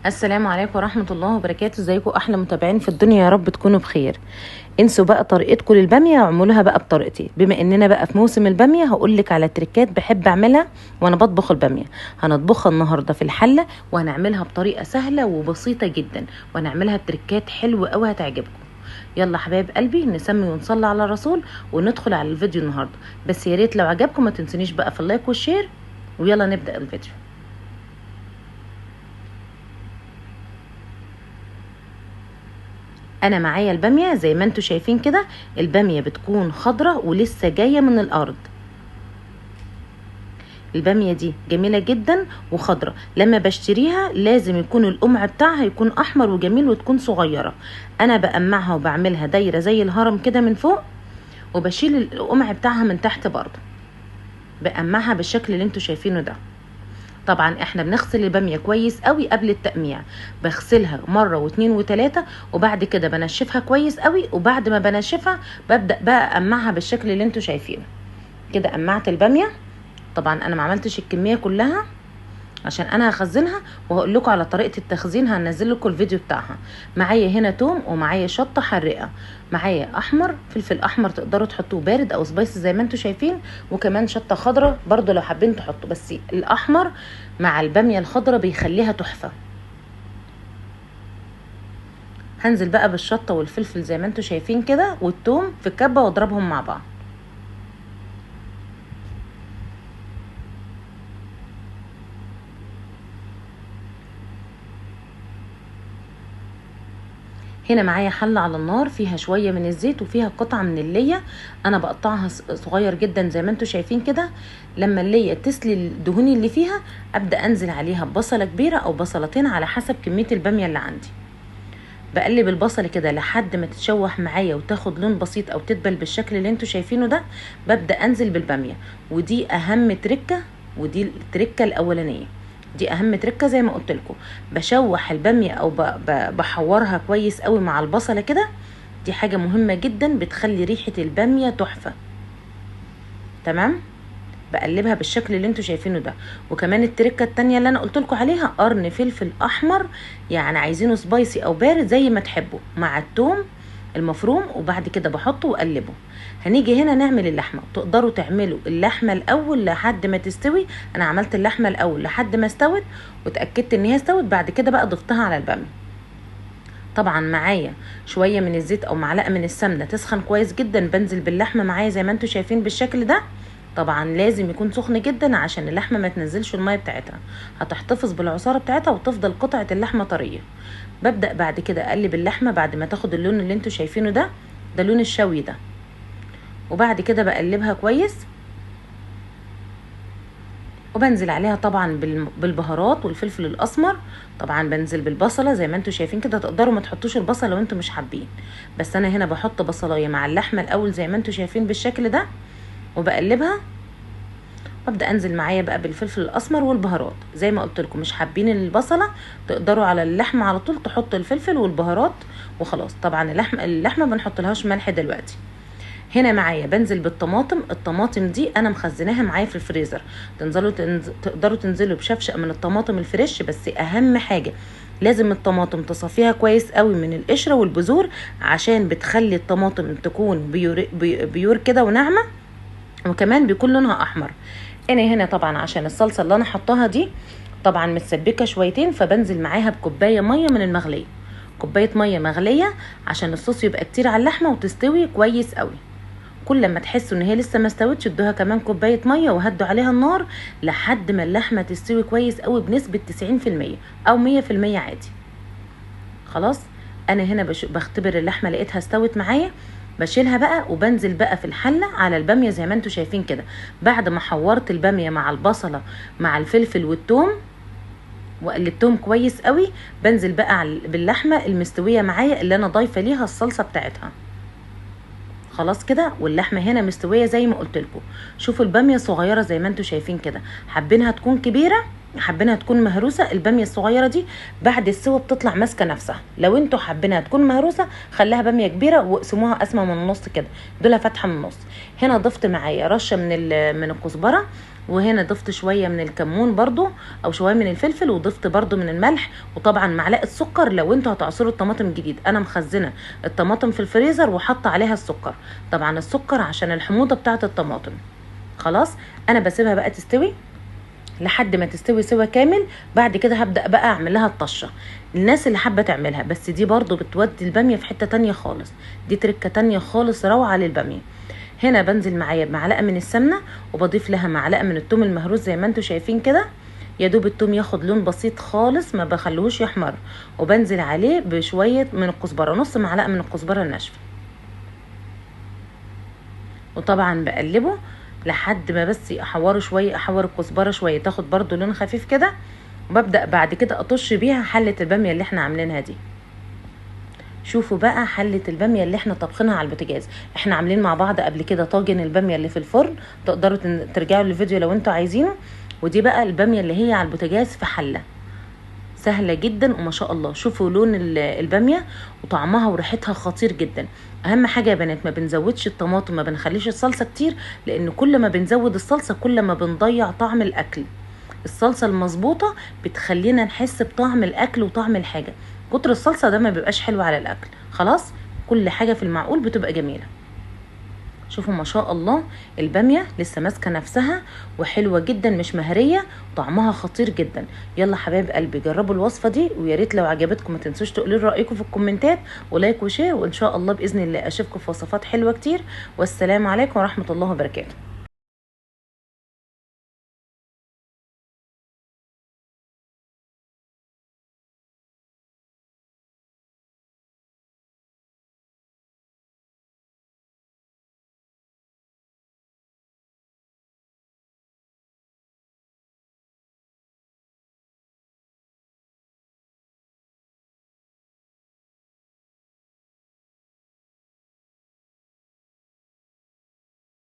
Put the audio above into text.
السلام عليكم ورحمة الله وبركاته. ازيكم احلى متابعين في الدنيا، يا رب تكونوا بخير. انسوا بقى طريقتكم للبامية واعملوها بقى بطريقتي. بما اننا بقى في موسم البامية هقولك على تريكات بحب اعملها وانا بطبخ البامية. هنطبخها النهاردة في الحلة وهنعملها بطريقة سهلة وبسيطة جدا، وهنعملها بتريكات حلوة قوي هتعجبكم. يلا حبايب قلبي نسمي ونصلي على الرسول وندخل على الفيديو النهاردة. بس يا ريت لو عجبكم ما تنسونيش بقى في اللايك والشير، ويلا نبدأ الفيديو. انا معايا الباميه زي ما انتوا شايفين كده. الباميه بتكون خضره ولسه جايه من الارض. الباميه دي جميله جدا وخضره، لما بشتريها لازم يكون القمع بتاعها يكون احمر وجميل وتكون صغيره. انا بقمعها وبعملها دايره زي الهرم كده من فوق، وبشيل القمع بتاعها من تحت برضه. بقمعها بالشكل اللي انتوا شايفينه ده. طبعا احنا بنغسل الباميه كويس قوي قبل التقميع. بغسلها مره واتنين وتلاته، وبعد كده بنشفها كويس قوي، وبعد ما بنشفها ببدا بقى اقمعها بالشكل اللي انتوا شايفينه كده. قمعت الباميه. طبعا انا ما عملتش الكميه كلها عشان انا هخزنها، وهقول لكم على طريقه التخزين، هنزل لكم الفيديو بتاعها. معايا هنا توم، ومعايا شطه حرقه، معايا احمر فلفل احمر تقدروا تحطوه بارد او سبايسي زي ما انتم شايفين، وكمان شطه خضراء برضو لو حابين تحطوا، بس الاحمر مع الباميه الخضراء بيخليها تحفه. هنزل بقى بالشطه والفلفل زي ما انتم شايفين كده، والثوم في الكبه واضربهم مع بعض. هنا معايا حله على النار فيها شويه من الزيت وفيها قطعه من الليه، انا بقطعها صغير جدا زي ما انتم شايفين كده. لما الليه تسلي الدهون اللي فيها ابدا انزل عليها ببصله كبيره او بصلتين على حسب كميه الباميه اللي عندي. بقلب البصل كده لحد ما تتشوح معايا وتاخد لون بسيط او تدبل بالشكل اللي انتوا شايفينه ده. ببدا انزل بالباميه، ودي اهم تركه، ودي التركه الاولانيه. دي اهم تركه زي ما قلت لكم. بشوح الباميه او بحورها كويس قوي مع البصله كده. دي حاجه مهمه جدا بتخلي ريحه الباميه تحفه. تمام. بقلبها بالشكل اللي انتوا شايفينه ده. وكمان التركه التانية اللي انا قلت لكم عليها، قرن فلفل احمر، يعني عايزينه سبايسي او بارد زي ما تحبوا، مع الثوم المفروم، وبعد كده بحطه واقلبه. هنيجي هنا نعمل اللحمه. تقدروا تعملوا اللحمه الاول لحد ما تستوي. انا عملت اللحمه الاول لحد ما استوت وتاكدت ان هي استوت، بعد كده بقى ضفتها على الباميه. طبعا معايا شويه من الزيت او معلقه من السمنه تسخن كويس جدا، بنزل باللحمه معايا زي ما انتوا شايفين بالشكل ده. طبعا لازم يكون سخن جدا عشان اللحمه ما تنزلش الميه بتاعتها، هتحتفظ بالعصاره بتاعتها وتفضل قطعه اللحمه طريه. ببدا بعد كده اقلب اللحمه بعد ما تاخد اللون اللي انتوا شايفينه ده، ده لون الشوي ده. وبعد كده بقلبها كويس، وبنزل عليها طبعا بالبهارات والفلفل الاسمر. طبعا بنزل بالبصله زي ما انتوا شايفين كده. تقدروا ما تحطوش البصل لو انتوا مش حابين، بس انا هنا بحط بصلايه مع اللحمه الاول زي ما انتوا شايفين بالشكل ده، وبقلبها. وابدا انزل معايا بقى بالفلفل الاسمر والبهارات زي ما قلت لكم. مش حابين البصله تقدروا على اللحمه على طول تحطوا الفلفل والبهارات وخلاص. طبعا اللحمه بنحط لهاش ملح دلوقتي. هنا معايا بنزل بالطماطم. الطماطم دي انا مخزناها معايا في الفريزر. تقدروا تنزلوا بشفشق من الطماطم الفريش، بس اهم حاجه لازم الطماطم تصفيها كويس قوي من القشره والبذور، عشان بتخلي الطماطم تكون بيور كده وناعمه، وكمان بيكون لونها احمر. انا هنا طبعا عشان الصلصه اللي انا حطاها دي طبعا متسبكه شويتين، فبنزل معاها بكوبايه ميه من المغليه. كوبايه ميه مغليه عشان الصوص يبقى كتير على اللحمه وتستوي كويس قوي. كل لما تحسوا ان هي لسه ما استوتش ادوها كمان كوبايه ميه وهدوا عليها النار لحد ما اللحمه تستوي كويس قوي بنسبه 90% او 100% عادي. خلاص. انا هنا بختبر اللحمه، لقيتها استوت معايا، بشيلها بقى وبنزل بقى في الحله على الباميه زي ما انتوا شايفين كده. بعد ما حورت الباميه مع البصله مع الفلفل والثوم وقلبتهم كويس قوي، بنزل بقى باللحمه المستويه معايا اللي انا ضايفه ليها الصلصه بتاعتها. خلاص كده. واللحمه هنا مستويه زي ما قلت لكم. شوفوا الباميه صغيره زي ما انتوا شايفين كده. حابينها تكون كبيره، حابينها تكون مهروسه. الباميه الصغيره دي بعد السوا بتطلع ماسكه نفسها. لو انتوا حابينها تكون مهروسه خليها باميه كبيره واقسموها قسمه من النص كده، دول فاتحه من النص. هنا ضفت معايا رشه من الكزبره وهنا ضفت شويه من الكمون برضو او شويه من الفلفل، وضفت برضو من الملح، وطبعا معلقه سكر لو انتوا هتعصروا الطماطم جديد. انا مخزنه الطماطم في الفريزر وحاطه عليها السكر، طبعا السكر عشان الحموضه بتاعه الطماطم. خلاص انا بسيبها بقى تستوي لحد ما تستوي سوا كامل. بعد كده هبدأ بقى اعمل لها الطشة. الناس اللي حابة تعملها، بس دي برضو بتودي البامية في حتة تانية خالص، دي تركة تانية خالص روعة للبامية. هنا بنزل معايا بمعلقة من السمنة، وبضيف لها معلقة من الثوم المهروس زي ما انتوا شايفين كده، يا دوب الثوم ياخد لون بسيط خالص، ما بخلوش يحمر. وبنزل عليه بشوية من الكزبرة، نص معلقة من الكزبرة الناشفة، وطبعا بقلبه لحد ما بس احوره شويه، احور الكزبره شويه تاخد برضو لون خفيف كده. وببدا بعد كده اطش بيها حله الباميه اللي احنا عاملينها دي. شوفوا بقى حله الباميه اللي احنا طبخينها على البوتاجاز. احنا عاملين مع بعض قبل كده طاجن الباميه اللي في الفرن، تقدروا ترجعوا للفيديو لو انتوا عايزينه. ودي بقى الباميه اللي هي على البوتاجاز في حله، سهله جدا وما شاء الله. شوفوا لون الباميه وطعمها وريحتها خطير جدا. اهم حاجه يا بنات ما بنزودش الطماطم، ما بنخليش الصلصه كتير، لان كل ما بنزود الصلصه كل ما بنضيع طعم الاكل. الصلصه المظبوطه بتخلينا نحس بطعم الاكل وطعم الحاجه. كتر الصلصه ده ما بيبقاش حلو على الاكل. خلاص كل حاجه في المعقول بتبقى جميله. شوفوا ما شاء الله الباميه لسه ماسكه نفسها وحلوه جدا، مش مهريه، طعمها خطير جدا. يلا حبايب قلبي جربوا الوصفه دي، ويا ريت لو عجبتكم ما تنسوش تقولوا لي رايكم في الكومنتات، ولايك وشير، وان شاء الله باذن الله اشوفكم في وصفات حلوه كتير. والسلام عليكم ورحمه الله وبركاته.